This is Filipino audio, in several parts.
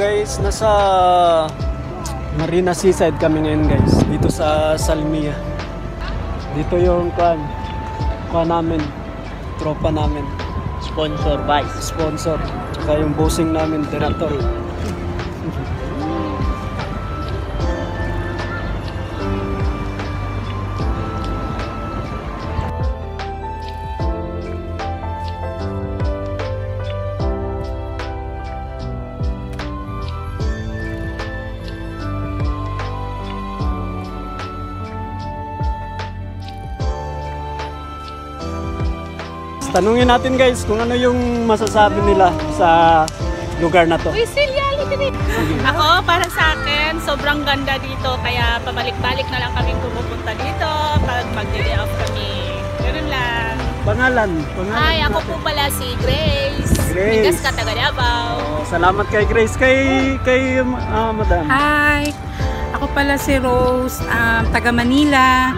guys, nasa Marina Seaside kami ngayon guys. Dito sa Salmia. Dito yung kuan namin, tropa namin. Sponsor, vice. Sponsor. Tsaka yung bossing namin, director. Tanungin natin guys kung ano yung masasabi nila sa lugar na to. Ako, para sa akin, sobrang ganda dito. Kaya pabalik-balik na lang kami pumupunta dito pag mag-day off kami. Ganun lang. Pangalan Hi, ako po pala si Grace. Grace. Migas ka, taga Davao. Salamat kay Grace. Kay madam. Hi, ako pala si Rose, taga Manila.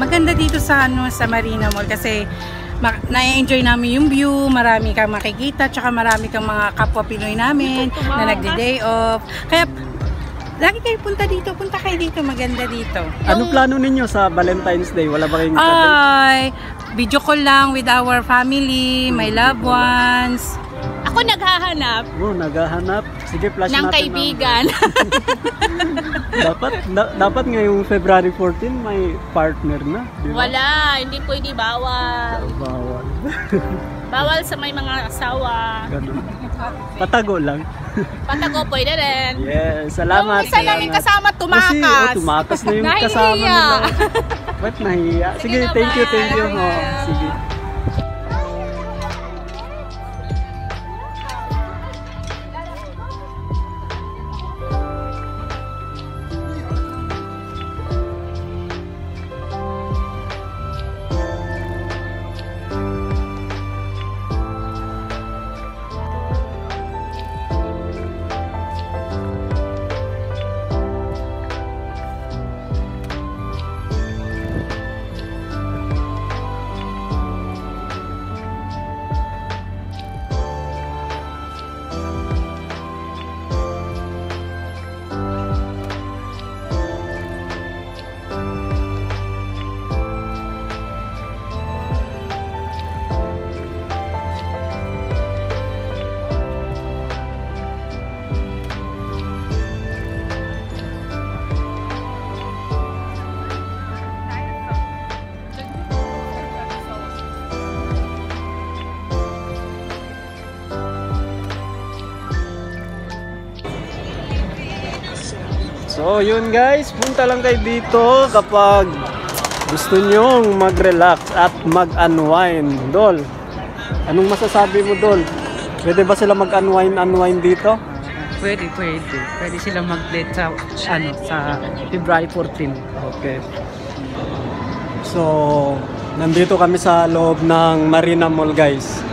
Maganda dito sa Marina Mall kasi na-enjoy namin yung view, marami kang makikita, tsaka marami kang mga kapwa Pinoy namin na nagde-day off. Kaya lagi kayo punta kayo dito, maganda dito. Ano plano ninyo sa Valentine's Day? Wala ba kayong video call lang with our family, my loved ones. Ako naghahanap. Naghahanap. Sige, flash ng natin. Kaibigan. dapat ngayong February 14 may partner na. Diba? Wala, hindi pwede, bawal. Bawal. Bawal sa may mga asawa. Ganun. Patago lang. Patago pwede rin. Yes, salamat. Isa lang yung kasama tumakas. Kasi, tumakas na yung kasama nila. Ba't nahiya? Sige, thank you. Sige. So yun guys, punta lang kayo dito kapag gusto nyong mag-relax at mag-unwind. Dol, anong masasabi mo Dol? Pwede ba sila mag-unwind dito? Pwede sila mag-date sa February 14. Okay. So nandito kami sa loob ng Marina Mall guys.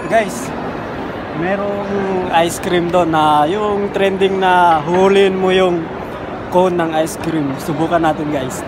Guys, merong ice cream doon na yung trending na huhulihin mo yung cone ng ice cream. Subukan natin guys.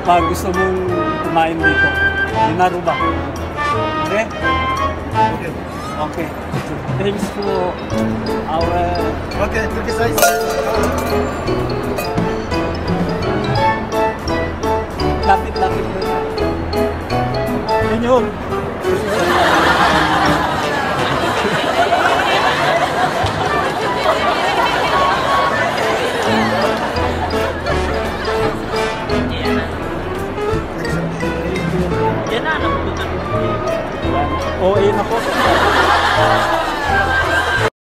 kapag gusto mong kumain dito? Dinaro ba? Okay? Okay. Thanks to our... Okay, take a size. Lapit-lapit mo. Yan yun. Yan na, napupunta. OA na po.